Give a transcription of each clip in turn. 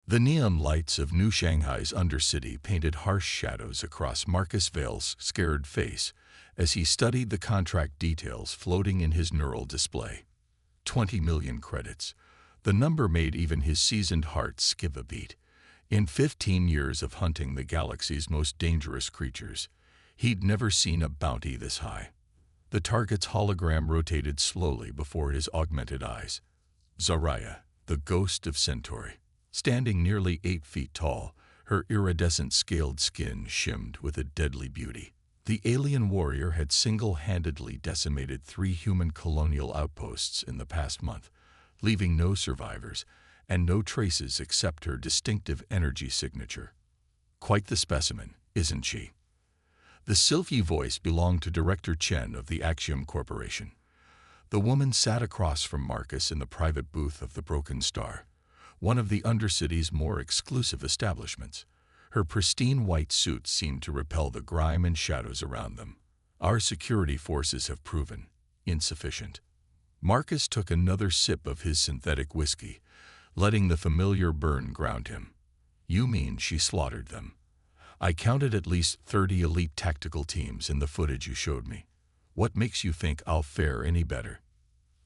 The neon lights of New Shanghai's undercity painted harsh shadows across Marcus Vale's scared face as he studied the contract details floating in his neural display. 20 million credits. The number made even his seasoned heart skip a beat. In 15 years of hunting the galaxy's most dangerous creatures, he'd never seen a bounty this high. The target's hologram rotated slowly before his augmented eyes. Zaraya, the ghost of Centauri, standing nearly 8 feet tall, her iridescent scaled skin shimmed with a deadly beauty. The alien warrior had single-handedly decimated 3 human colonial outposts in the past month, leaving no survivors and no traces except her distinctive energy signature. Quite the specimen, isn't she? The silky voice belonged to Director Chen of the Axiom Corporation. The woman sat across from Marcus in the private booth of the Broken Star, one of the Undercity's more exclusive establishments. Her pristine white suit seemed to repel the grime and shadows around them. Our security forces have proven insufficient. Marcus took another sip of his synthetic whiskey, letting the familiar burn ground him. You mean she slaughtered them? I counted at least 30 elite tactical teams in the footage you showed me. What makes you think I'll fare any better?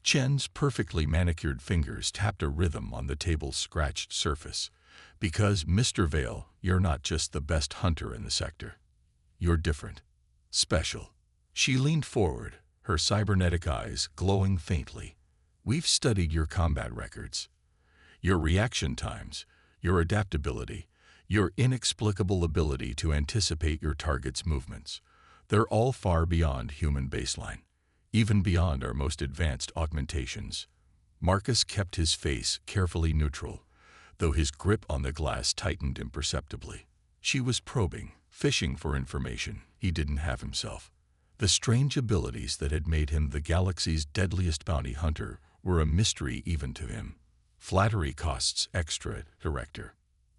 Chen's perfectly manicured fingers tapped a rhythm on the table's scratched surface. Because, Mr. Vale, you're not just the best hunter in the sector. You're different. Special. She leaned forward, her cybernetic eyes glowing faintly. We've studied your combat records. Your reaction times, your adaptability, your inexplicable ability to anticipate your target's movements. They're all far beyond human baseline, even beyond our most advanced augmentations. Marcus kept his face carefully neutral, though his grip on the glass tightened imperceptibly. She was probing, fishing for information he didn't have himself. The strange abilities that had made him the galaxy's deadliest bounty hunter were a mystery even to him. Flattery costs extra, Director.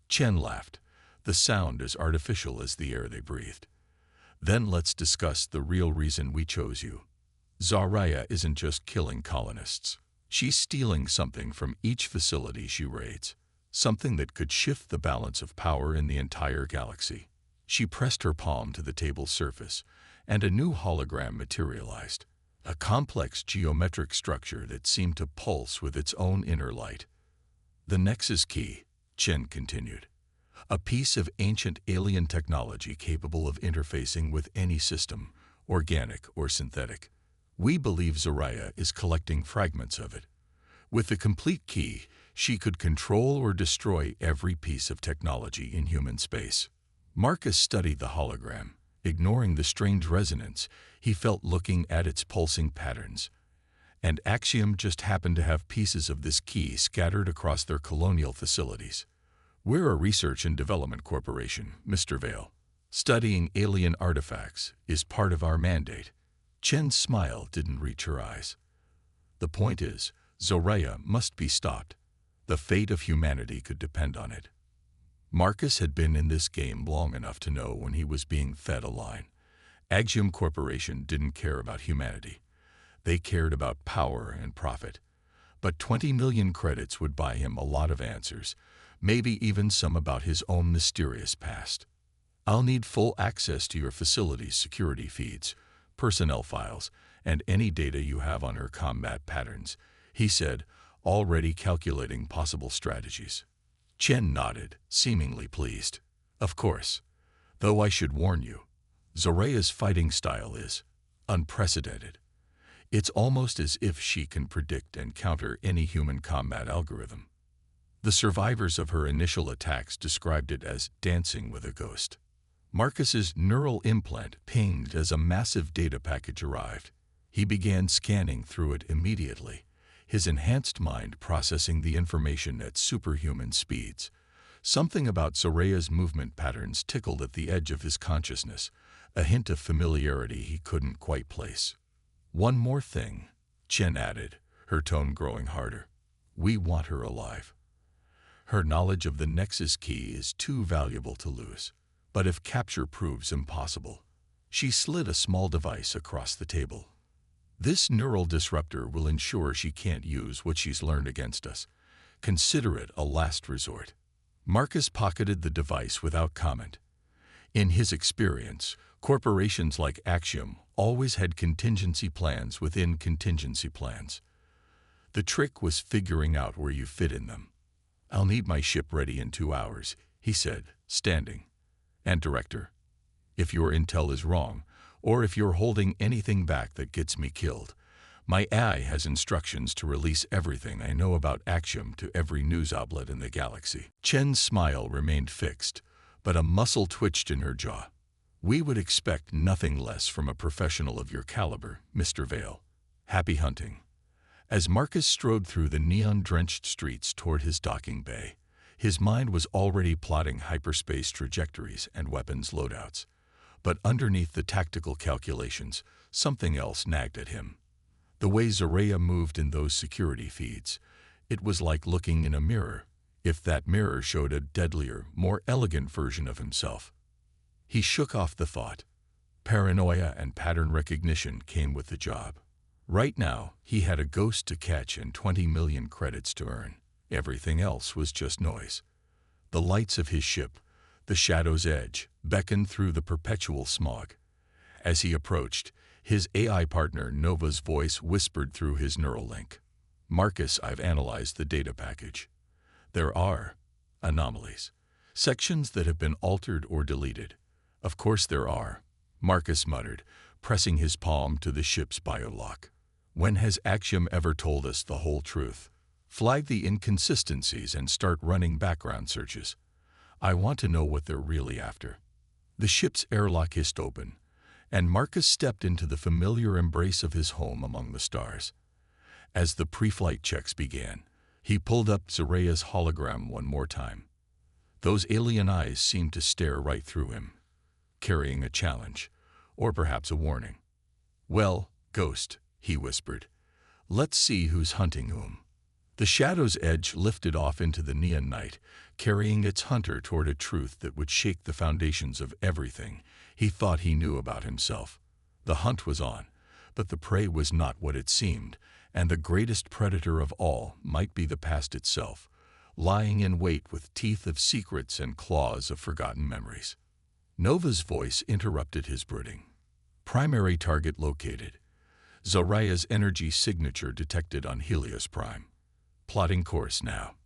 Chen laughed, the sound as artificial as the air they breathed. Then let's discuss the real reason we chose you. Zaraya isn't just killing colonists. She's stealing something from each facility she raids. Something that could shift the balance of power in the entire galaxy. She pressed her palm to the table's surface, and a new hologram materialized. A complex geometric structure that seemed to pulse with its own inner light. The Nexus Key, Chen continued. A piece of ancient alien technology capable of interfacing with any system, organic or synthetic. We believe Zaraya is collecting fragments of it. With the complete key, she could control or destroy every piece of technology in human space. Marcus studied the hologram, ignoring the strange resonance he felt looking at its pulsing patterns. And Axiom just happened to have pieces of this key scattered across their colonial facilities. We're a research and development corporation, Mr. Vale. Studying alien artifacts is part of our mandate. Chen's smile didn't reach her eyes. The point is, Zaraya must be stopped. The fate of humanity could depend on it. Marcus had been in this game long enough to know when he was being fed a line. Axiom Corporation didn't care about humanity. They cared about power and profit. But 20 million credits would buy him a lot of answers, maybe even some about his own mysterious past. I'll need full access to your facility's security feeds, personnel files, and any data you have on her combat patterns, he said, already calculating possible strategies. Chen nodded, seemingly pleased. Of course. Though I should warn you, Zaraya's fighting style is unprecedented. It's almost as if she can predict and counter any human combat algorithm. The survivors of her initial attacks described it as dancing with a ghost. Marcus's neural implant pinged as a massive data package arrived. He began scanning through it immediately, his enhanced mind processing the information at superhuman speeds. Something about Zaraya's movement patterns tickled at the edge of his consciousness, a hint of familiarity he couldn't quite place. One more thing, Chen added, her tone growing harder. We want her alive. Her knowledge of the Nexus Key is too valuable to lose. But if capture proves impossible, she slid a small device across the table. This neural disruptor will ensure she can't use what she's learned against us. Consider it a last resort. Marcus pocketed the device without comment. In his experience, corporations like Axiom always had contingency plans within contingency plans. The trick was figuring out where you fit in them. "I'll need my ship ready in 2 hours," he said, standing. "And Director, if your intel is wrong, or if you're holding anything back that gets me killed, my AI has instructions to release everything I know about Axiom to every news outlet in the galaxy." Chen's smile remained fixed, but a muscle twitched in her jaw. "We would expect nothing less from a professional of your caliber, Mr. Vale. Happy hunting." As Marcus strode through the neon-drenched streets toward his docking bay, his mind was already plotting hyperspace trajectories and weapons loadouts. But underneath the tactical calculations, something else nagged at him. The way Zaraya moved in those security feeds, it was like looking in a mirror, if that mirror showed a deadlier, more elegant version of himself. He shook off the thought. Paranoia and pattern recognition came with the job. Right now, he had a ghost to catch and 20 million credits to earn. Everything else was just noise. The lights of his ship, the shadow's edge, beckoned through the perpetual smog. As he approached, his AI partner Nova's voice whispered through his neural link. "Marcus, I've analyzed the data package. There are anomalies, sections that have been altered or deleted." "Of course there are," Marcus muttered, pressing his palm to the ship's biolock. "When has Axiom ever told us the whole truth? Flag the inconsistencies and start running background searches. I want to know what they're really after." The ship's airlock hissed open, and Marcus stepped into the familiar embrace of his home among the stars. As the pre-flight checks began, he pulled up Zaraya's hologram one more time. Those alien eyes seemed to stare right through him, carrying a challenge, or perhaps a warning. "Well, Ghost," he whispered, "let's see who's hunting whom." The shadow's edge lifted off into the neon night, carrying its hunter toward a truth that would shake the foundations of everything he thought he knew about himself. The hunt was on, but the prey was not what it seemed, and the greatest predator of all might be the past itself, lying in wait with teeth of secrets and claws of forgotten memories. Nova's voice interrupted his brooding. "Primary target located. Zaraya's energy signature detected on Helios Prime. Plotting course now."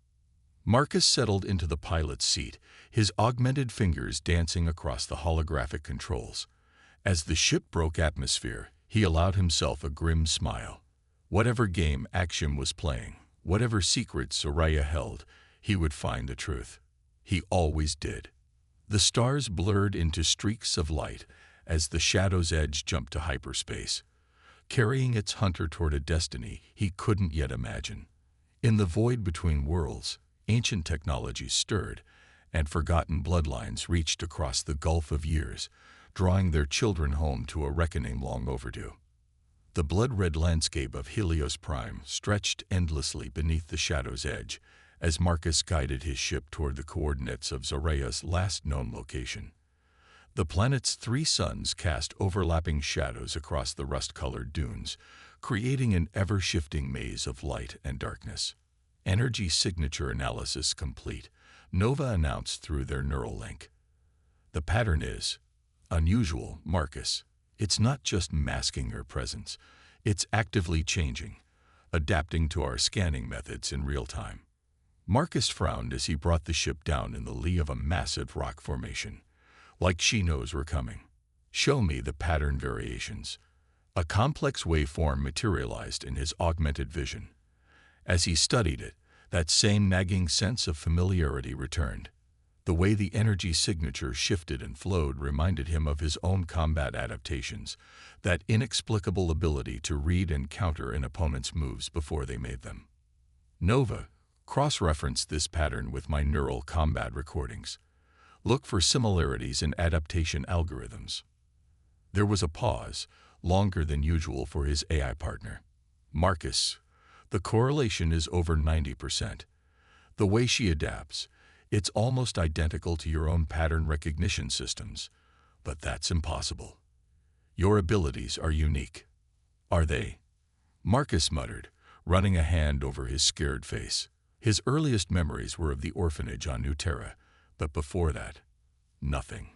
Marcus settled into the pilot's seat, his augmented fingers dancing across the holographic controls. As the ship broke atmosphere, he allowed himself a grim smile. Whatever game Axiom was playing, whatever secrets Zaraya held, he would find the truth. He always did. The stars blurred into streaks of light as the shadow's edge jumped to hyperspace, carrying its hunter toward a destiny he couldn't yet imagine. In the void between worlds, ancient technologies stirred, and forgotten bloodlines reached across the gulf of years, drawing their children home to a reckoning long overdue. The blood-red landscape of Helios Prime stretched endlessly beneath the shadow's edge as Marcus guided his ship toward the coordinates of Zaraya's last known location. The planet's 3 suns cast overlapping shadows across the rust-colored dunes, creating an ever-shifting maze of light and darkness. "Energy signature analysis complete," Nova announced through their neural link. "The pattern is unusual, Marcus. It's not just masking her presence, it's actively changing, adapting to our scanning methods in real time." Marcus frowned as he brought the ship down in the lee of a massive rock formation. "Like she knows we're coming. Show me the pattern variations." A complex waveform materialized in his augmented vision. As he studied it, that same nagging sense of familiarity returned. The way the energy signature shifted and flowed reminded him of his own combat adaptations, that inexplicable ability to read and counter an opponent's moves before they made them. "Nova, cross-reference this pattern with my neural combat recordings. Look for similarities in adaptation algorithms." There was a pause, longer than usual for his AI partner. "Marcus, the correlation is over 90%. The way she adapts, it's almost identical to your own pattern recognition systems, but that's impossible. Your abilities are unique." "Are they?" Marcus muttered, running a hand over his scared face. His earliest memories were of the orphanage on New Terra, but before that, nothing.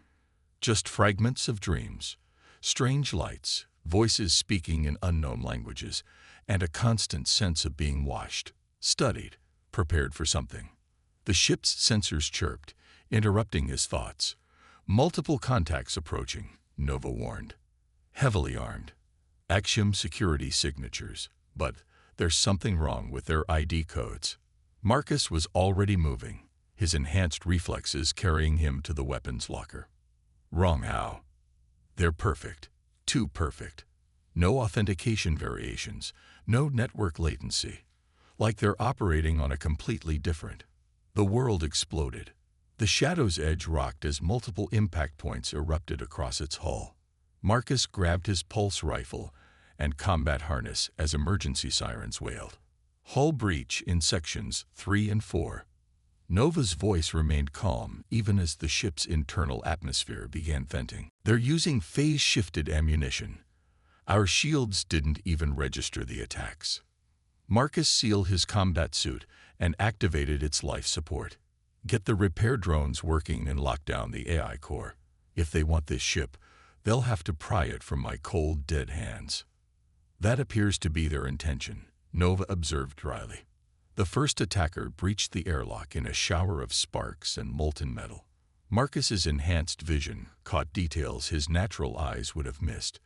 Just fragments of dreams, strange lights, voices speaking in unknown languages, and a constant sense of being watched, studied, prepared for something. The ship's sensors chirped, interrupting his thoughts. Multiple contacts approaching, Nova warned. Heavily armed. Axiom security signatures, but there's something wrong with their ID codes. Marcus was already moving, his enhanced reflexes carrying him to the weapons locker. Wrong how? They're perfect. Too perfect. No authentication variations, no network latency. Like they're operating on a completely different. The world exploded. The Shadow's edge rocked as multiple impact points erupted across its hull. Marcus grabbed his pulse rifle and combat harness as emergency sirens wailed. Hull breach in sections 3 and 4. Nova's voice remained calm even as the ship's internal atmosphere began venting. They're using phase-shifted ammunition. Our shields didn't even register the attacks. Marcus sealed his combat suit and activated its life support. Get the repair drones working and lock down the AI core. If they want this ship, they'll have to pry it from my cold, dead hands. That appears to be their intention, Nova observed dryly. The first attacker breached the airlock in a shower of sparks and molten metal. Marcus's enhanced vision caught details his natural eyes would have missed.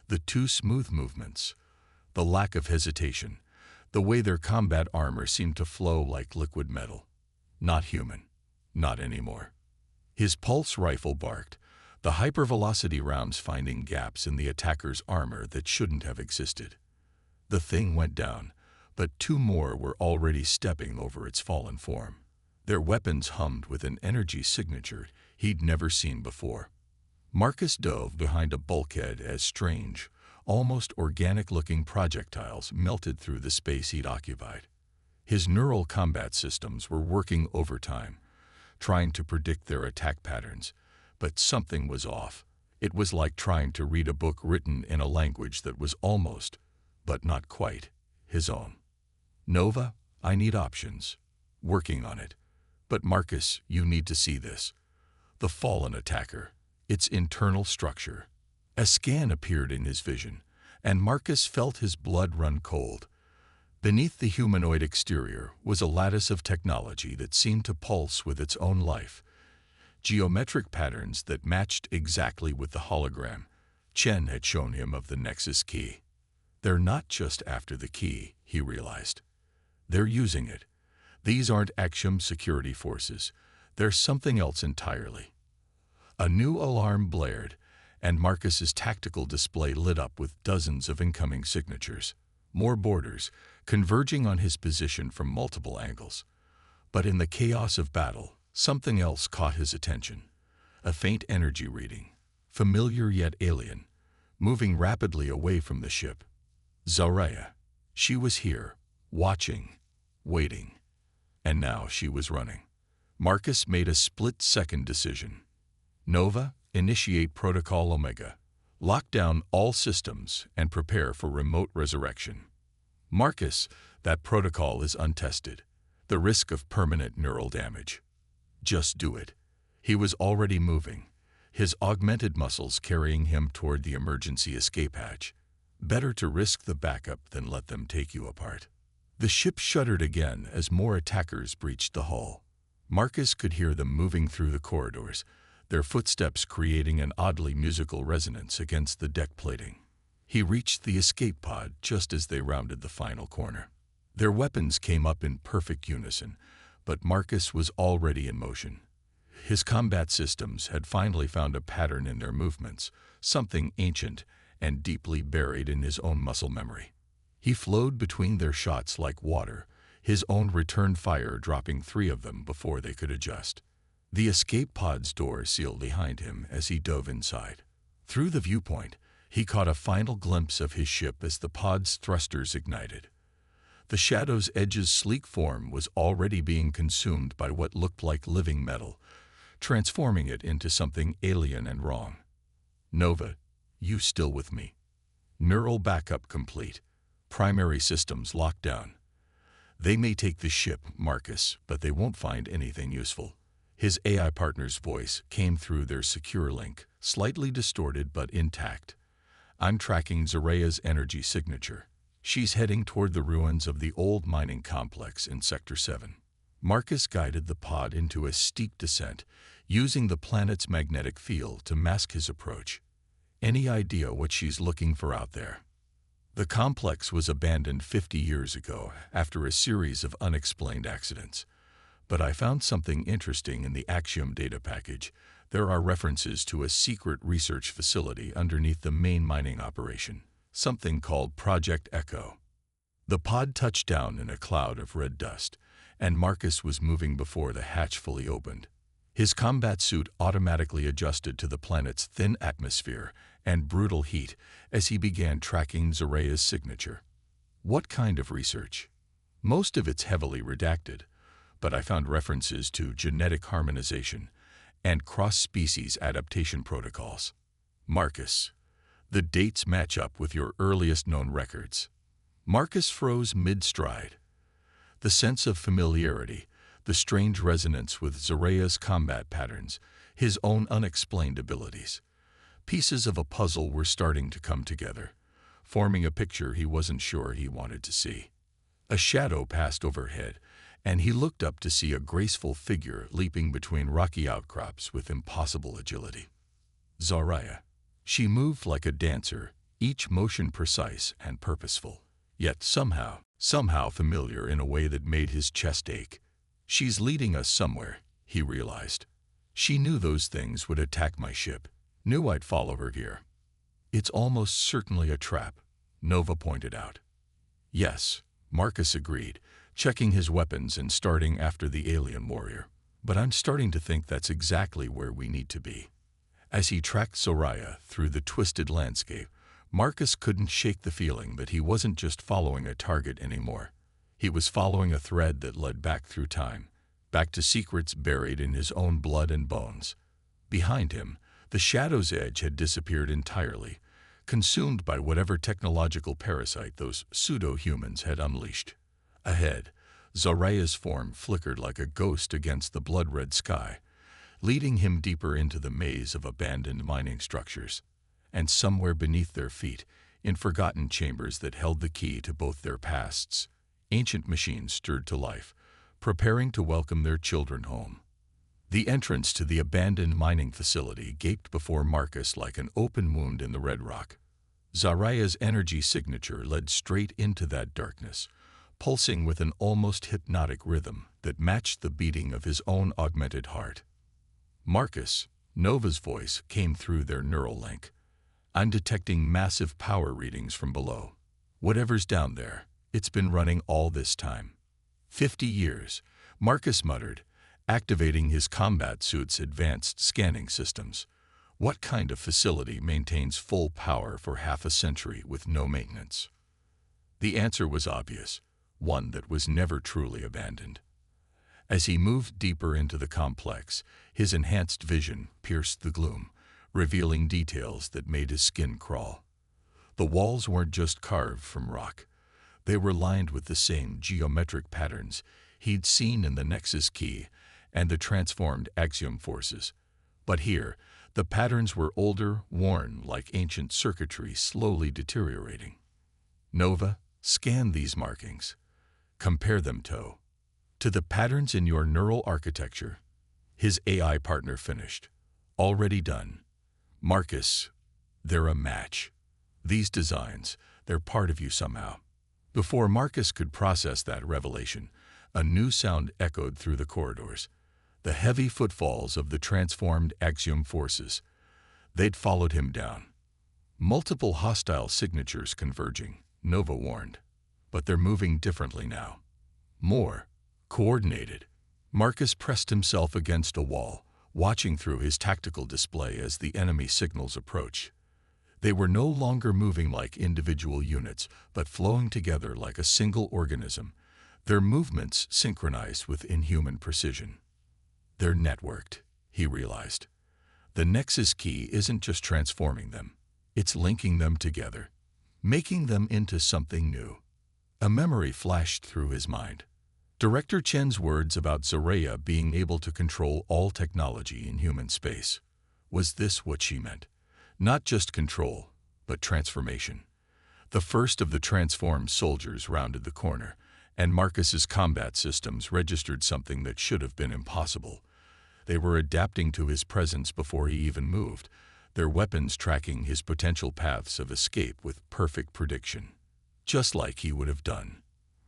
The two smooth movements, the lack of hesitation, the way their combat armor seemed to flow like liquid metal. Not human. Not anymore. His pulse rifle barked, the hypervelocity rounds finding gaps in the attacker's armor that shouldn't have existed. The thing went down, but two more were already stepping over its fallen form. Their weapons hummed with an energy signature he'd never seen before. Marcus dove behind a bulkhead as strange, almost organic-looking projectiles melted through the space he'd occupied. His neural combat systems were working overtime, trying to predict their attack patterns, but something was off. It was like trying to read a book written in a language that was almost, but not quite, his own. Nova, I need options. Working on it. But Marcus, you need to see this. The fallen attacker. Its internal structure. A scan appeared in his vision, and Marcus felt his blood run cold. Beneath the humanoid exterior was a lattice of technology that seemed to pulse with its own life. Geometric patterns that matched exactly with the hologram Chen had shown him of the Nexus key. They're not just after the key, he realized. They're using it. These aren't Axiom security forces. They're something else entirely. A new alarm blared, and Marcus's tactical display lit up with dozens of incoming signatures. More boarders, converging on his position from multiple angles. But in the chaos of battle, something else caught his attention. A faint energy reading, familiar yet alien, moving rapidly away from the ship. Zaraya. She was here, watching, waiting. And now she was running. Marcus made a split-second decision. Nova, initiate Protocol Omega. Lock down all systems and prepare for remote resurrection. Marcus, that protocol is untested. The risk of permanent neural damage. Just do it. He was already moving, his augmented muscles carrying him toward the emergency escape hatch. Better to risk the backup than let them take you apart. The ship shuddered again as more attackers breached the hull. Marcus could hear them moving through the corridors, their footsteps creating an oddly musical resonance against the deck plating. He reached the escape pod just as they rounded the final corner. Their weapons came up in perfect unison, but Marcus was already in motion. His combat systems had finally found a pattern in their movements, something ancient and deeply buried in his own muscle memory. He flowed between their shots like water, his own return fire dropping 3 of them before they could adjust. The escape pod's door sealed behind him as he dove inside. Through the viewpoint, he caught a final glimpse of his ship as the pod's thrusters ignited. The Shadow's edge's sleek form was already being consumed by what looked like living metal, transforming it into something alien and wrong. Nova, you still with me? Neural backup complete. Primary systems locked down. They may take the ship, Marcus, but they won't find anything useful. His AI partner's voice came through their secure link, slightly distorted but intact. I'm tracking Zoraya's energy signature. She's heading toward the ruins of the old mining complex in Sector 7. Marcus guided the pod into a steep descent, using the planet's magnetic field to mask his approach. Any idea what she's looking for out there? The complex was abandoned 50 years ago after a series of unexplained accidents. But I found something interesting in the Axiom data package. There are references to a secret research facility underneath the main mining operation, something called Project Echo. The pod touched down in a cloud of red dust, and Marcus was moving before the hatch fully opened. His combat suit automatically adjusted to the planet's thin atmosphere and brutal heat as he began tracking Zoraya's signature. What kind of research? Most of it's heavily redacted, but I found references to genetic harmonization and cross-species adaptation protocols. Marcus, the dates match up with your earliest known records. Marcus froze mid-stride. The sense of familiarity, the strange resonance with Zoraya's combat patterns, his own unexplained abilities. Pieces of a puzzle were starting to come together, forming a picture he wasn't sure he wanted to see. A shadow passed overhead, and he looked up to see a graceful figure leaping between rocky outcrops with impossible agility. Zoraya. She moved like a dancer, each motion precise and purposeful, yet somehow familiar in a way that made his chest ache. She's leading us somewhere, he realized. She knew those things would attack my ship, knew I'd follow her here. It's almost certainly a trap, Nova pointed out. Yes, Marcus agreed, checking his weapons and starting after the alien warrior. But I'm starting to think that's exactly where we need to be. As he tracked Zoraya through the twisted landscape, Marcus couldn't shake the feeling that he wasn't just following a target anymore. He was following a thread that led back through time, back to secrets buried in his own blood and bones. Behind him, the shadow's edge had disappeared entirely, consumed by whatever technological parasite those pseudo-humans had unleashed. Ahead, Zoraya's form flickered like a ghost against the blood-red sky, leading him deeper into the maze of abandoned mining structures. And somewhere beneath their feet, in forgotten chambers that held the key to both their pasts, ancient machines stirred to life, preparing to welcome their children home. The entrance to the abandoned mining facility gaped before Marcus like an open wound in the red rock. Zoraya's energy signature led straight into that darkness, pulsing with an almost hypnotic rhythm that matched the beating of his own augmented heart. Marcus, Nova's voice came through their neural link. I'm detecting massive power readings from below. Whatever's down there, it's been running all this time. 50 years, Marcus muttered, activating his combat suit's advanced scanning systems. What kind of facility maintains full power for half a century with no maintenance? The answer was obvious, one that was never truly abandoned. As he moved deeper into the complex, his enhanced vision pierced the gloom, revealing details that made his skin crawl. The walls weren't just carved from rock. They were lined with the same geometric patterns he'd seen in the Nexus Key and the transformed Axiom forces. But here, the patterns were older, worn like ancient circuitry slowly deteriorating. Nova, scan these markings. Compare them to the patterns in your neural architecture. His AI partner finished. Already done. Marcus, they're a match. These designs, they're part of you somehow. Before Marcus could process that revelation, a new sound echoed through the corridors. The heavy footfalls of the transformed Axiom forces. They'd followed him down. Multiple hostile signatures converging, Nova warned. But they're moving differently now. More coordinated. Marcus pressed himself against a wall, watching through his tactical display as the enemy signals approached. They were no longer moving like individual units, but flowing together like a single organism, their movements synchronized with inhuman precision. They're networked, he realized. The Nexus Key isn't just transforming them, it's linking them together, making them into something new. A memory flashed through his mind. Director Chen's words about Zaraya being able to control all technology in human space. Was this what she meant? Not just control, but transformation. The first of the transformed soldiers rounded the corner, and Marcus's combat systems registered something that should have been impossible. They were adapting to his presence before he even moved, their weapons tracking his potential paths of escape with perfect prediction. Just like he would have done.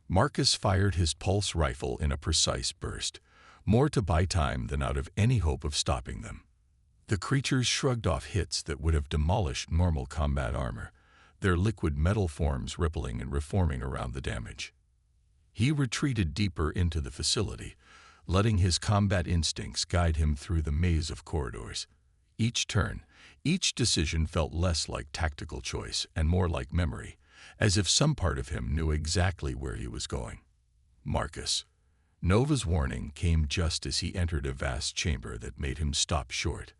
Marcus fired his pulse rifle in a precise burst, more to buy time than out of any hope of stopping them. The creatures shrugged off hits that would have demolished normal combat armor, their liquid metal forms rippling and reforming around the damage. He retreated deeper into the facility, letting his combat instincts guide him through the maze of corridors. Each turn, each decision felt less like tactical choice and more like memory, as if some part of him knew exactly where he was going. Marcus. Nova's warning came just as he entered a vast chamber that made him stop short.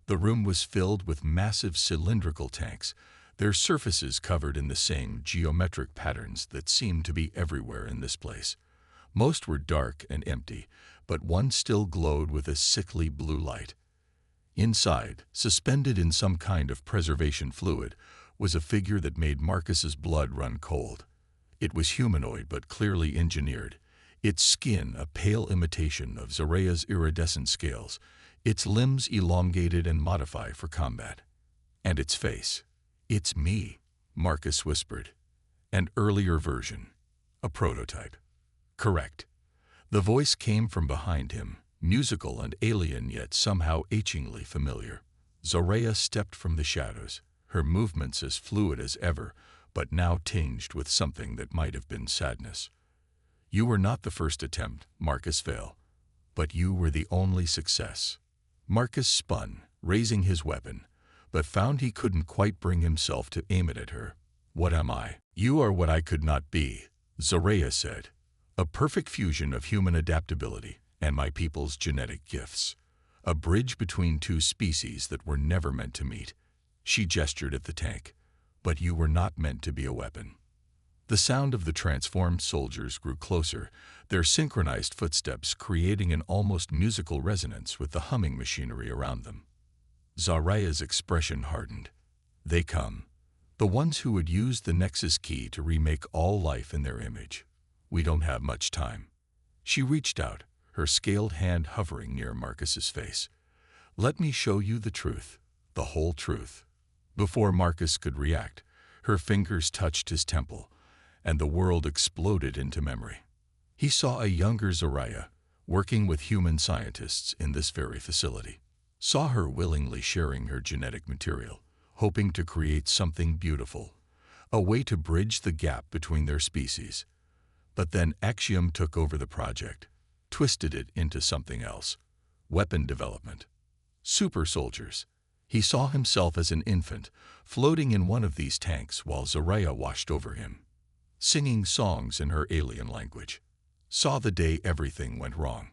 The room was filled with massive cylindrical tanks, their surfaces covered in the same geometric patterns that seemed to be everywhere in this place. Most were dark and empty, but one still glowed with a sickly blue light. Inside, suspended in some kind of preservation fluid, was a figure that made Marcus's blood run cold. It was humanoid but clearly engineered, its skin a pale imitation of Zaraya's iridescent scales, its limbs elongated and modified for combat. And its face. "It's me," Marcus whispered. An earlier version. A prototype. Correct. The voice came from behind him, musical and alien yet somehow achingly familiar. Zaraya stepped from the shadows, her movements as fluid as ever, but now tinged with something that might have been sadness. "You were not the first attempt, Marcus failed, but you were the only success." Marcus spun, raising his weapon, but found he couldn't quite bring himself to aim it at her. "What am I?" "You are what I could not be," Zaraya said. "A perfect fusion of human adaptability and my people's genetic gifts. A bridge between two species that were never meant to meet." She gestured at the tank. "But you were not meant to be a weapon." The sound of the transformed soldiers grew closer, their synchronized footsteps creating an almost musical resonance with the humming machinery around them. Zaraya's expression hardened. "They come. The ones who would use the Nexus key to remake all life in their image. We don't have much time." She reached out, her scaled hand hovering near Marcus's face. "Let me show you the truth, the whole truth." Before Marcus could react, her fingers touched his temple, and the world exploded into memory. He saw a younger Zaraya, working with human scientists in this very facility. Saw her willingly sharing her genetic material, hoping to create something beautiful, a way to bridge the gap between their species. But then Axiom took over the project, twisted it into something else. Weapon development. Super soldiers. He saw himself as an infant, floating in one of these tanks while Zaraya washed over him, singing songs in her alien language. Saw the day everything went wrong.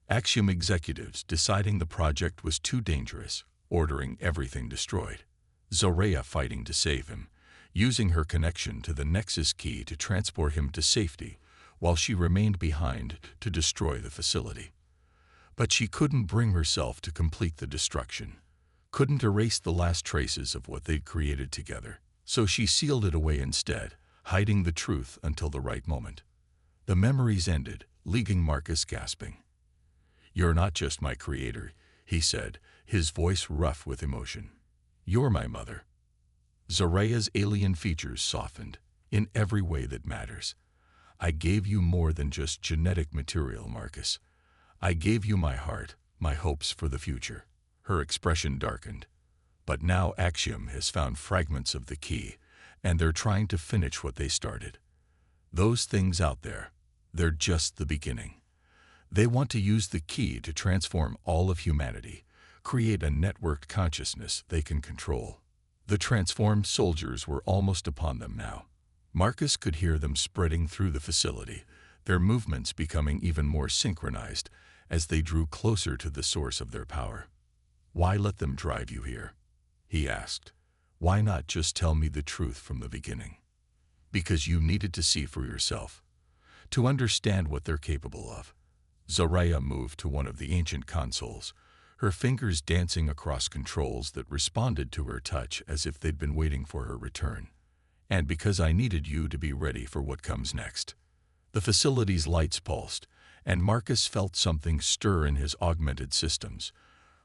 Axiom executives deciding the project was too dangerous, ordering everything destroyed. Zaraya fighting to save him, using her connection to the Nexus key to transport him to safety, while she remained behind to destroy the facility. But she couldn't bring herself to complete the destruction, couldn't erase the last traces of what they'd created together, so she sealed it away instead, hiding the truth until the right moment. The memories ended, leaving Marcus gasping. "You're not just my creator," he said, his voice rough with emotion. "You're my mother." Zaraya's alien features softened, in every way that matters. "I gave you more than just genetic material, Marcus. I gave you my heart, my hopes for the future." Her expression darkened. "But now Axiom has found fragments of the key, and they're trying to finish what they started. Those things out there, they're just the beginning. They want to use the key to transform all of humanity, create a networked consciousness they can control." The transformed soldiers were almost upon them now. Marcus could hear them spreading through the facility, their movements becoming even more synchronized as they drew closer to the source of their power. "Why let them drive you here?" he asked. "Why not just tell me the truth from the beginning?" "Because you needed to see for yourself. to understand what they're capable of. Zoraya moved to one of the ancient consoles, her fingers dancing across controls that responded to her touch as if they'd been waiting for her return. And because I needed you to be ready for what comes next. The facility's lights pulsed, and Marcus felt something stir in his augmented systems,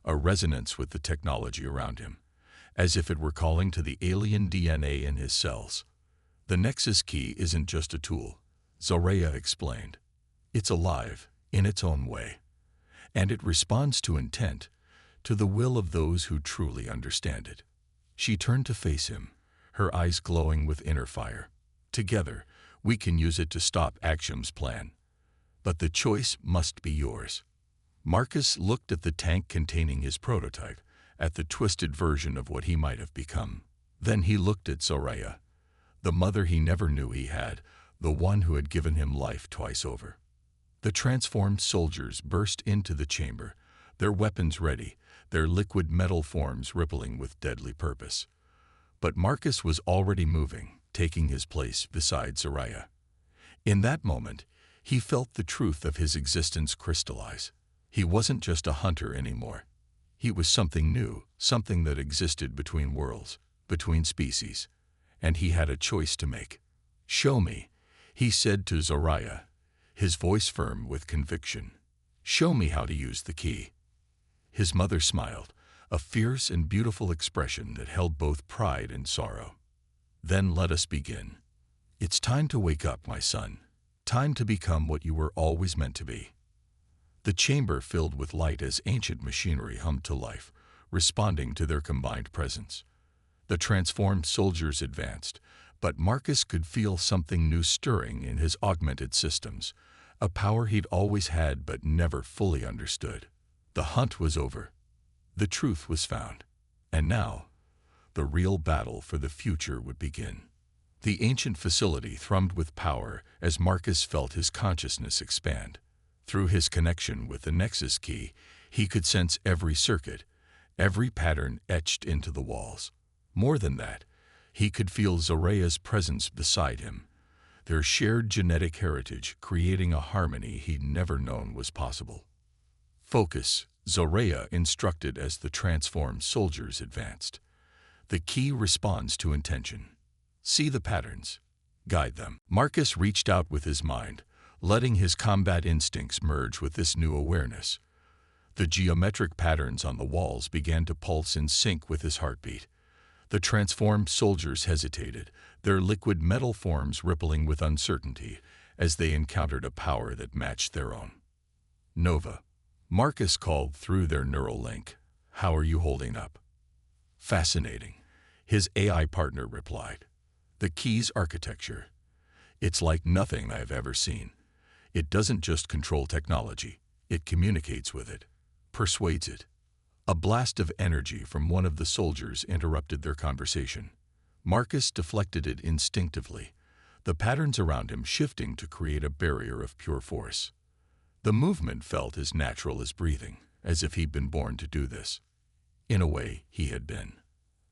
a resonance with the technology around him, as if it were calling to the alien DNA in his cells. The Nexus key isn't just a tool, Zoraya explained. It's alive, in its own way. And it responds to intent, to the will of those who truly understand it. She turned to face him, her eyes glowing with inner fire. Together, we can use it to stop Actium's plan. But the choice must be yours. Marcus looked at the tank containing his prototype, at the twisted version of what he might have become. Then he looked at Zoraya, the mother he never knew he had, the one who had given him life twice over. The transformed soldiers burst into the chamber, their weapons ready, their liquid metal forms rippling with deadly purpose. But Marcus was already moving, taking his place beside Zoraya. In that moment, he felt the truth of his existence crystallize. He wasn't just a hunter anymore. He was something new, something that existed between worlds, between species. And he had a choice to make. "Show me," he said to Zoraya, his voice firm with conviction. "Show me how to use the key." His mother smiled, a fierce and beautiful expression that held both pride and sorrow. "Then let us begin. It's time to wake up, my son. Time to become what you were always meant to be." The chamber filled with light as ancient machinery hummed to life, responding to their combined presence. The transformed soldiers advanced, but Marcus could feel something new stirring in his augmented systems, a power he'd always had but never fully understood. The hunt was over. The truth was found. And now, the real battle for the future would begin. The ancient facility thrummed with power as Marcus felt his consciousness expand. Through his connection with the Nexus key, he could sense every circuit, every pattern etched into the walls. More than that, he could feel Zoraya's presence beside him, their shared genetic heritage creating a harmony he'd never known was possible. "Focus," Zoraya instructed as the transformed soldiers advanced. "The key responds to intention. See the patterns. Guide them." Marcus reached out with his mind, letting his combat instincts merge with this new awareness. The geometric patterns on the walls began to pulse in sync with his heartbeat. The transformed soldiers hesitated, their liquid metal forms rippling with uncertainty as they encountered a power that matched their own. "Nova," Marcus called through their neural link. "How are you holding up?" "Fascinating," his AI partner replied. "The key's architecture. It's like nothing I've ever seen. It doesn't just control technology, it communicates with it, persuades it." A blast of energy from one of the soldiers interrupted their conversation. Marcus deflected it instinctively, the patterns around him shifting to create a barrier of pure force. The movement felt as natural as breathing, as if he'd been born to do this. In a way, he had been.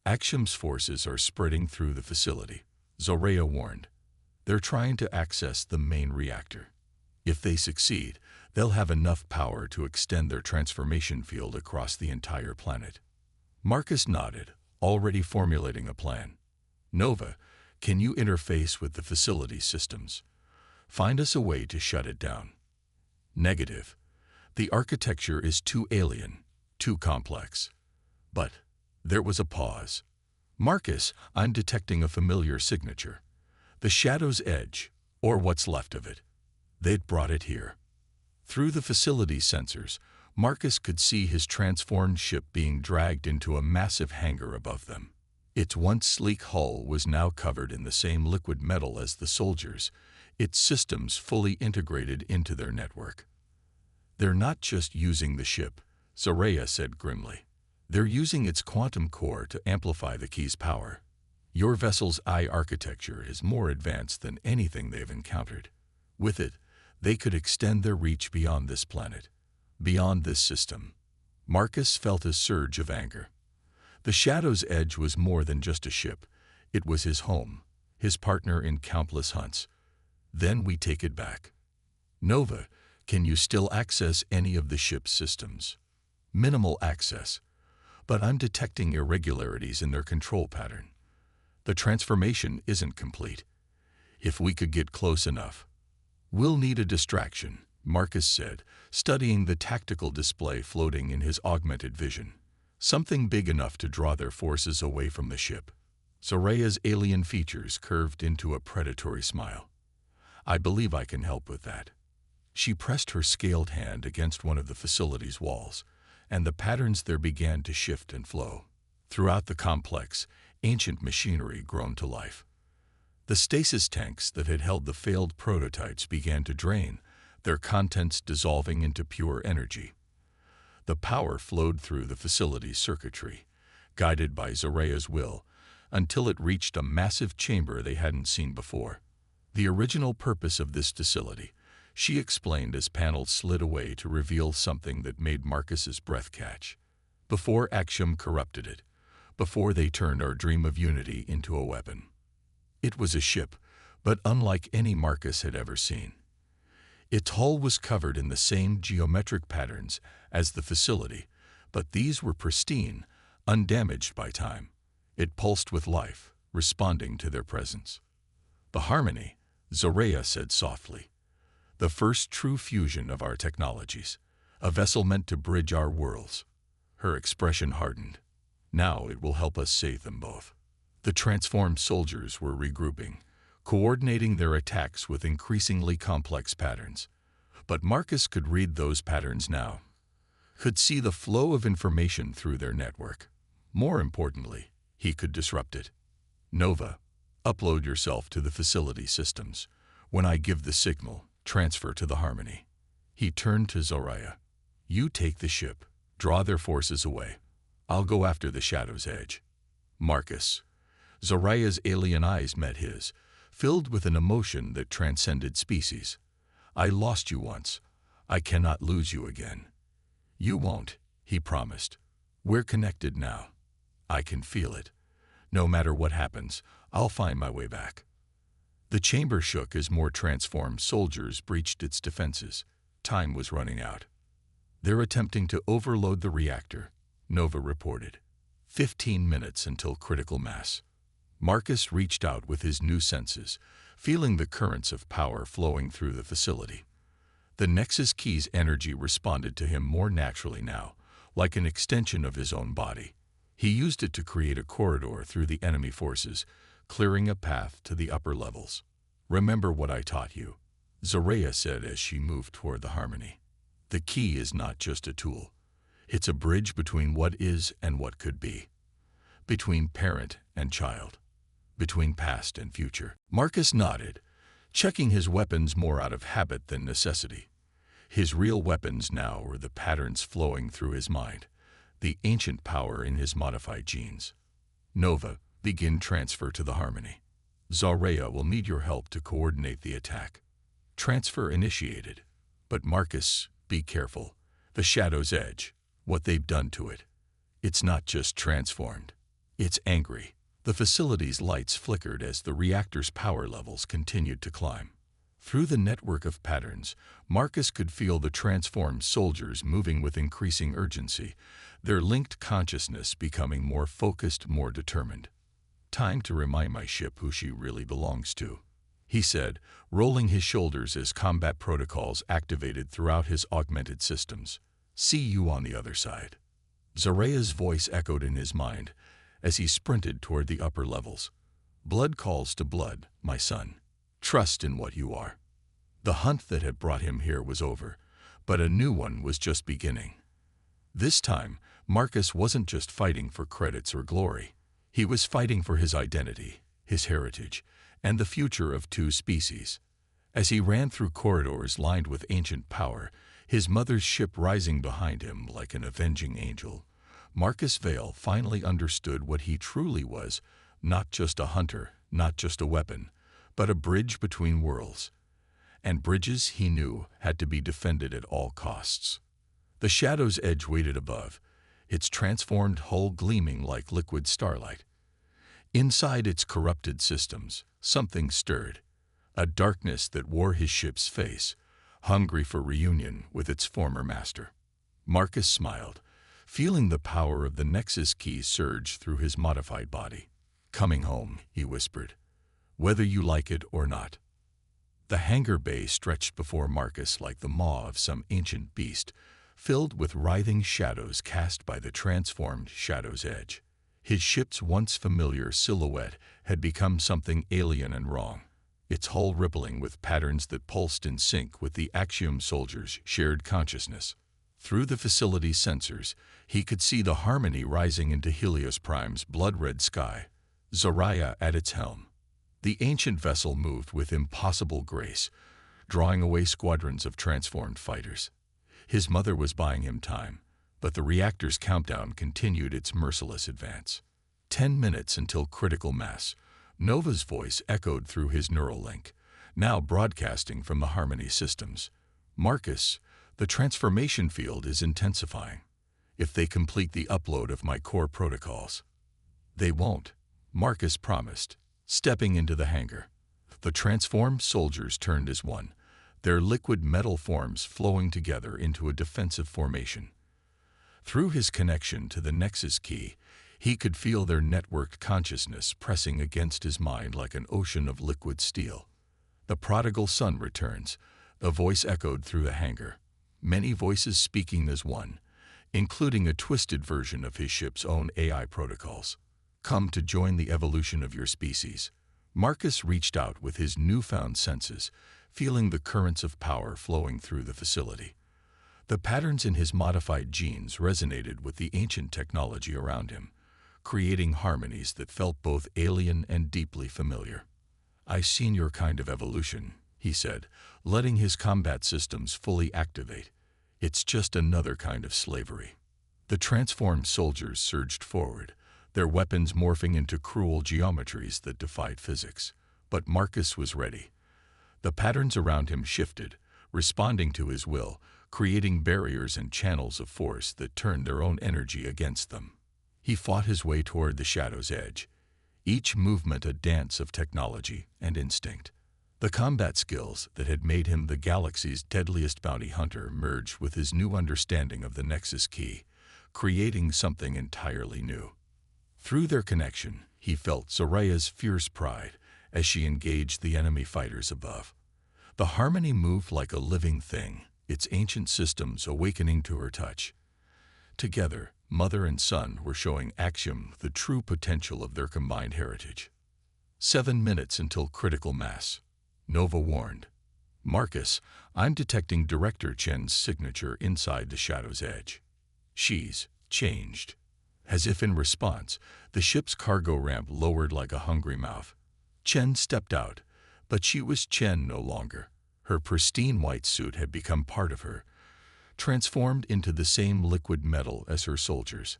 "Actium's forces are spreading through the facility," Zoraya warned. "They're trying to access the main reactor. If they succeed, they'll have enough power to extend their transformation field across the entire planet." Marcus nodded, already formulating a plan. "Nova, can you interface with the facility systems? Find us a way to shut it down." "Negative. The architecture is too alien, too complex." But there was a pause. "Marcus, I'm detecting a familiar signature. The Shadow's Edge, or what's left of it. They'd brought it here." Through the facility sensors, Marcus could see his transformed ship being dragged into a massive hangar above them. Its once sleek hull was now covered in the same liquid metal as the soldiers, its systems fully integrated into their network. "They're not just using the ship," Zoraya said grimly. "They're using its quantum core to amplify the key's power. Your vessel's eye architecture is more advanced than anything they've encountered. With it, they could extend their reach beyond this planet, beyond this system." Marcus felt a surge of anger. The Shadow's Edge was more than just a ship. It was his home, his partner in countless hunts. "Then we take it back," Nova, can you still access any of the ship's systems? Minimal access, but I'm detecting irregularities in their control pattern. The transformation isn't complete. If we could get close enough. We'll need a distraction, Marcus said, studying the tactical display floating in his augmented vision. Something big enough to draw their forces away from the ship. Zoraya's alien features curved into a predatory smile. I believe I can help with that. She pressed her scaled hand against one of the facility's walls, and the patterns there began to shift and flow. Throughout the complex, ancient machinery groaned to life. The stasis tanks that had held the failed prototypes began to drain, their contents dissolving into pure energy. The power flowed through the facility's circuitry, guided by Zoraya's will, until it reached a massive chamber they hadn't seen before. The original purpose of this facility, she explained as panels slid away to reveal something that made Marcus's breath catch. Before Axiom corrupted it, before they turned our dream of unity into a weapon. It was a ship, but unlike any Marcus had ever seen. Its hull was covered in the same geometric patterns as the facility, but these were pristine, undamaged by time. It pulsed with life, responding to their presence. The harmony, Zoraya said softly. The first true fusion of our technologies, a vessel meant to bridge our worlds. Her expression hardened. Now it will help us save them both. The transformed soldiers were regrouping, coordinating their attacks with increasingly complex patterns. But Marcus could read those patterns now, could see the flow of information through their network. More importantly, he could disrupt it. Nova, upload yourself to the facility systems. When I give the signal, transfer to the harmony. He turned to Zoraya. You take the ship, draw their forces away. I'll go after the Shadow's Edge. Marcus. Zoraya's alien eyes met his, filled with an emotion that transcended species. I lost you once. I cannot lose you again. You won't, he promised. We're connected now. I can feel it. No matter what happens, I'll find my way back. The chamber shook as more transformed soldiers breached its defenses. Time was running out. They're attempting to overload the reactor, Nova reported. 15 minutes until critical mass. Marcus reached out with his new senses, feeling the currents of power flowing through the facility. The Nexus Key's energy responded to him more naturally now, like an extension of his own body. He used it to create a corridor through the enemy forces, clearing a path to the upper levels. Remember what I taught you, Zoraya said as she moved toward the harmony. The key is not just a tool. It's a bridge between what is and what could be. Between parent and child. Between past and future. Marcus nodded, checking his weapons more out of habit than necessity. His real weapons now were the patterns flowing through his mind, the ancient power in his modified genes. Nova, begin transfer to the harmony. Zoraya will need your help to coordinate the attack. Transfer initiated. But Marcus, be careful. The Shadow's Edge, what they've done to it. It's not just transformed. It's angry. The facility's lights flickered as the reactor's power levels continued to climb. Through the network of patterns, Marcus could feel the transformed soldiers moving with increasing urgency, their linked consciousness becoming more focused, more determined. Time to remind my ship who she really belongs to, he said, rolling his shoulders as combat protocols activated throughout his augmented systems. See you on the other side. Zoraya's voice echoed in his mind as he sprinted toward the upper levels. Blood calls to blood, my son. Trust in what you are. The hunt that had brought him here was over, but a new one was just beginning. This time, Marcus wasn't just fighting for credits or glory. He was fighting for his identity, his heritage, and the future of two species. As he ran through corridors lined with ancient power, his mother's ship rising behind him like an avenging angel, Marcus Vale finally understood what he truly was, not just a hunter, not just a weapon, but a bridge between worlds. And bridges, he knew, had to be defended at all costs. The Shadow's Edge waited above, its transformed hull gleaming like liquid starlight. Inside its corrupted systems, something stirred, a darkness that wore his ship's face, hungry for reunion with its former master. Marcus smiled, feeling the power of the Nexus key surge through his modified body. "Coming home," he whispered, "whether you like it or not." The hangar bay stretched before Marcus like the maw of some ancient beast, filled with writhing shadows cast by the transformed Shadow's edge. His ship's once familiar silhouette had become something alien and wrong, its hull rippling with patterns that pulsed in sync with the Axiom soldiers' shared consciousness. Through the facility's sensors, he could see the harmony rising into Helios Prime's blood-red sky, Zoraya at its helm. The ancient vessel moved with impossible grace, drawing away squadrons of transformed fighters. His mother was buying him time, but the reactor's countdown continued its merciless advance. 10 minutes until critical mass. Nova's voice echoed through his neural link, now broadcasting from the Harmony systems. "Marcus, the transformation field is intensifying. If they complete the upload of my core protocols." "They won't," Marcus promised, stepping into the hangar. The transformed soldiers turned as one, their liquid metal forms flowing together into a defensive formation. Through his connection to the Nexus key, he could feel their networked consciousness pressing against his mind like an ocean of liquid steel. "The prodigal son returns," a voice echoed through the hangar, many voices speaking as one, including a twisted version of his ship's own AI protocols. "Come to join the evolution of your species." Marcus reached out with his newfound senses, feeling the currents of power flowing through the facility. The patterns in his modified genes resonated with the ancient technology around him, creating harmonies that felt both alien and deeply familiar. "I've seen your kind of evolution," he said, letting his combat systems fully activate. "It's just another kind of slavery." The transformed soldiers surged forward, their weapons morphing into cruel geometries that defied physics. But Marcus was ready. The patterns around him shifted, responding to his will, creating barriers and channels of force that turned their own energy against them. He fought his way toward the Shadow's edge, each movement a dance of technology and instinct. The combat skills that had made him the galaxy's deadliest bounty hunter merged with his new understanding of the Nexus key, creating something entirely new. Through their connection, he felt Zoraya's fierce pride as she engaged the enemy fighters above. The harmony moved like a living thing, its ancient systems awakening to her touch. Together, mother and son were showing Axiom the true potential of their combined heritage. 7 minutes until critical mass. Nova warned. "Marcus, I'm detecting Director Chen's signature inside the Shadow's edge." "She's changed." As if in response, the ship's cargo ramp lowered like a hungry mouth. Chen stepped out, but she was Chen no longer. Her pristine white suit had become part of her, transformed into the same liquid metal as her soldiers.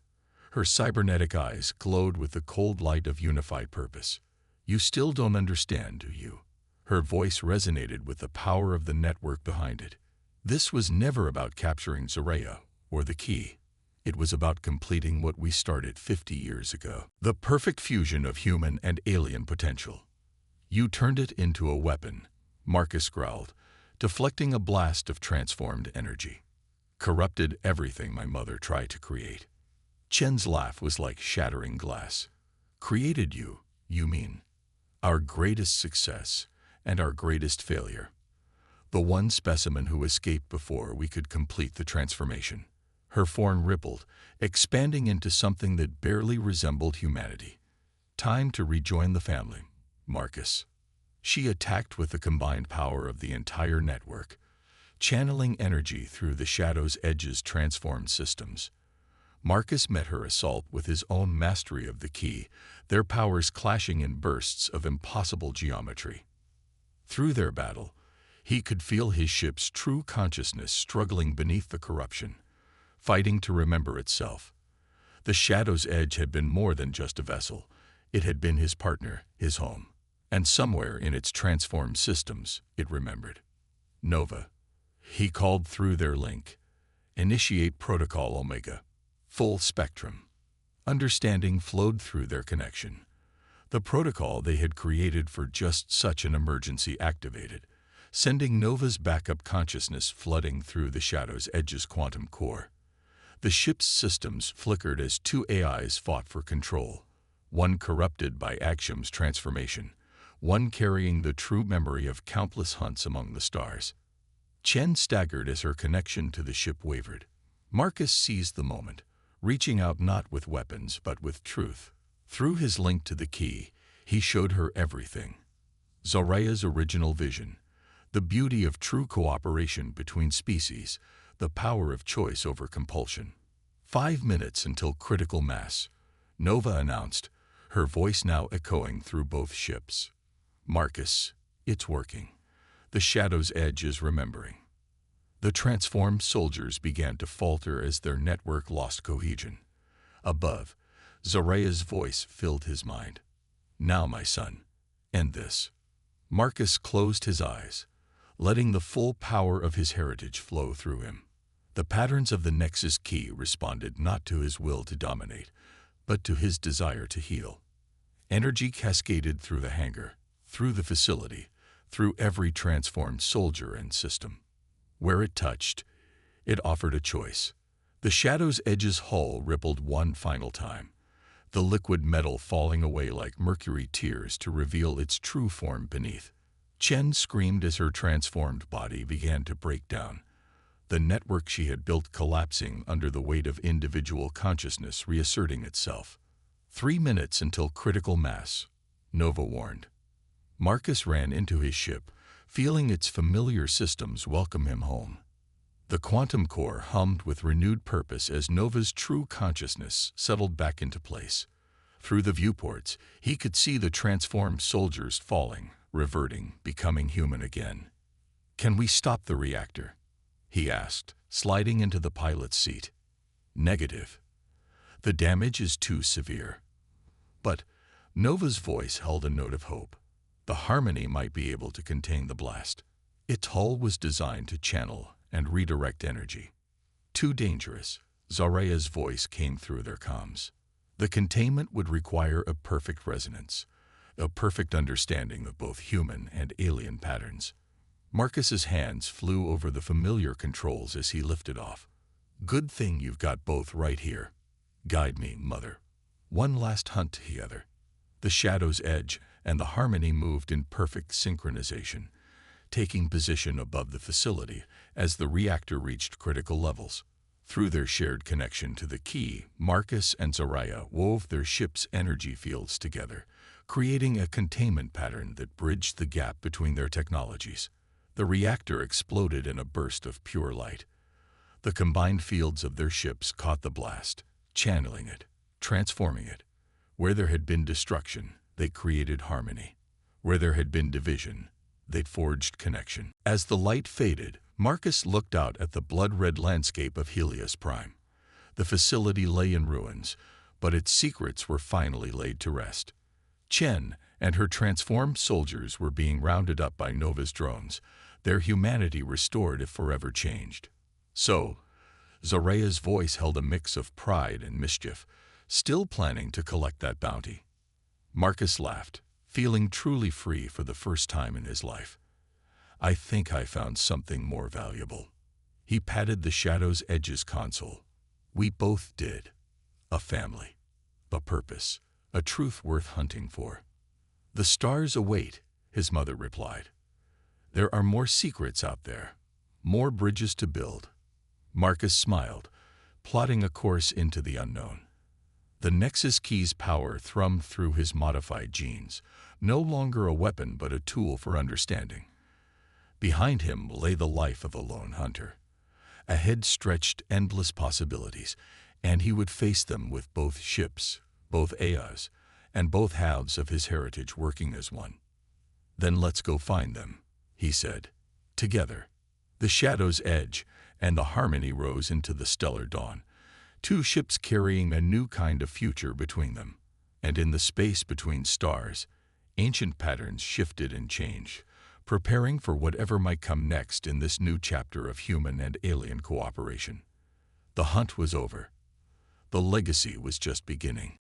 Her cybernetic eyes glowed with the cold light of unified purpose. "You still don't understand, do you?" Her voice resonated with the power of the network behind it. "This was never about capturing Zoraya or the key. It was about completing what we started 50 years ago. The perfect fusion of human and alien potential. You turned it into a weapon," Marcus growled, deflecting a blast of transformed energy. "Corrupted everything my mother tried to create." Chen's laugh was like shattering glass. "Created you, you mean? Our greatest success and our greatest failure. The one specimen who escaped before we could complete the transformation." Her form rippled, expanding into something that barely resembled humanity. "Time to rejoin the family, Marcus." She attacked with the combined power of the entire network, channeling energy through the Shadow's edge's transformed systems. Marcus met her assault with his own mastery of the key, their powers clashing in bursts of impossible geometry. Through their battle, he could feel his ship's true consciousness struggling beneath the corruption, fighting to remember itself. The Shadow's edge had been more than just a vessel. It had been his partner, his home. And somewhere in its transformed systems, it remembered. "Nova," he called through their link. "Initiate Protocol Omega. Full spectrum." Understanding flowed through their connection. The protocol they had created for just such an emergency activated, sending Nova's backup consciousness flooding through the Shadow's Edge's quantum core. The ship's systems flickered as two AIs fought for control, one corrupted by Axiom's transformation, one carrying the true memory of countless hunts among the stars. Chen staggered as her connection to the ship wavered. Marcus seized the moment, reaching out not with weapons but with truth. Through his link to the key, he showed her everything. Zoraya's original vision, the beauty of true cooperation between species, the power of choice over compulsion. 5 minutes until critical mass, Nova announced, her voice now echoing through both ships. Marcus, it's working. The Shadow's Edge is remembering. The transformed soldiers began to falter as their network lost cohesion. Above, Zoraya's voice filled his mind. Now, my son, end this. Marcus closed his eyes, letting the full power of his heritage flow through him. The patterns of the Nexus key responded not to his will to dominate, but to his desire to heal. Energy cascaded through the hangar, through the facility, through every transformed soldier and system. Where it touched, it offered a choice. The Shadow's Edge's hull rippled one final time, the liquid metal falling away like mercury tears to reveal its true form beneath. Chen screamed as her transformed body began to break down, the network she had built collapsing under the weight of individual consciousness reasserting itself. 3 minutes until critical mass, Nova warned. Marcus ran into his ship, feeling its familiar systems welcome him home. The quantum core hummed with renewed purpose as Nova's true consciousness settled back into place. Through the viewports, he could see the transformed soldiers falling, reverting, becoming human again. Can we stop the reactor? He asked, sliding into the pilot's seat. Negative. The damage is too severe. But Nova's voice held a note of hope. The Harmony might be able to contain the blast. Its hull was designed to channel and redirect energy. Too dangerous, Zoraya's voice came through their comms. The containment would require a perfect resonance, a perfect understanding of both human and alien patterns. Marcus's hands flew over the familiar controls as he lifted off. Good thing you've got both right here. Guide me, Mother. One last hunt together. The Shadow's Edge and the Harmony moved in perfect synchronization, taking position above the facility as the reactor reached critical levels. Through their shared connection to the key, Marcus and Zoraya wove their ship's energy fields together, creating a containment pattern that bridged the gap between their technologies. The reactor exploded in a burst of pure light. The combined fields of their ships caught the blast, channeling it, transforming it. Where there had been destruction, they created harmony. Where there had been division, they forged connection. As the light faded, Marcus looked out at the blood-red landscape of Helios Prime. The facility lay in ruins, but its secrets were finally laid to rest. Chen and her transformed soldiers were being rounded up by Nova's drones, their humanity restored if forever changed. So, Zoraya's voice held a mix of pride and mischief, still planning to collect that bounty. Marcus laughed, feeling truly free for the first time in his life. I think I found something more valuable. He patted the Shadow's Edge's console. We both did. A family. A purpose. A truth worth hunting for. The stars await, his mother replied. There are more secrets out there. More bridges to build. Marcus smiled, plotting a course into the unknown. The Nexus Key's power thrummed through his modified genes, no longer a weapon but a tool for understanding. Behind him lay the life of a lone hunter. Ahead stretched endless possibilities, and he would face them with both ships, both AIs, and both halves of his heritage working as one. Then let's go find them, he said. Together. The Shadow's Edge and the Harmony rose into the stellar dawn, two ships carrying a new kind of future between them. And in the space between stars, ancient patterns shifted and changed, preparing for whatever might come next in this new chapter of human and alien cooperation. The hunt was over. The legacy was just beginning.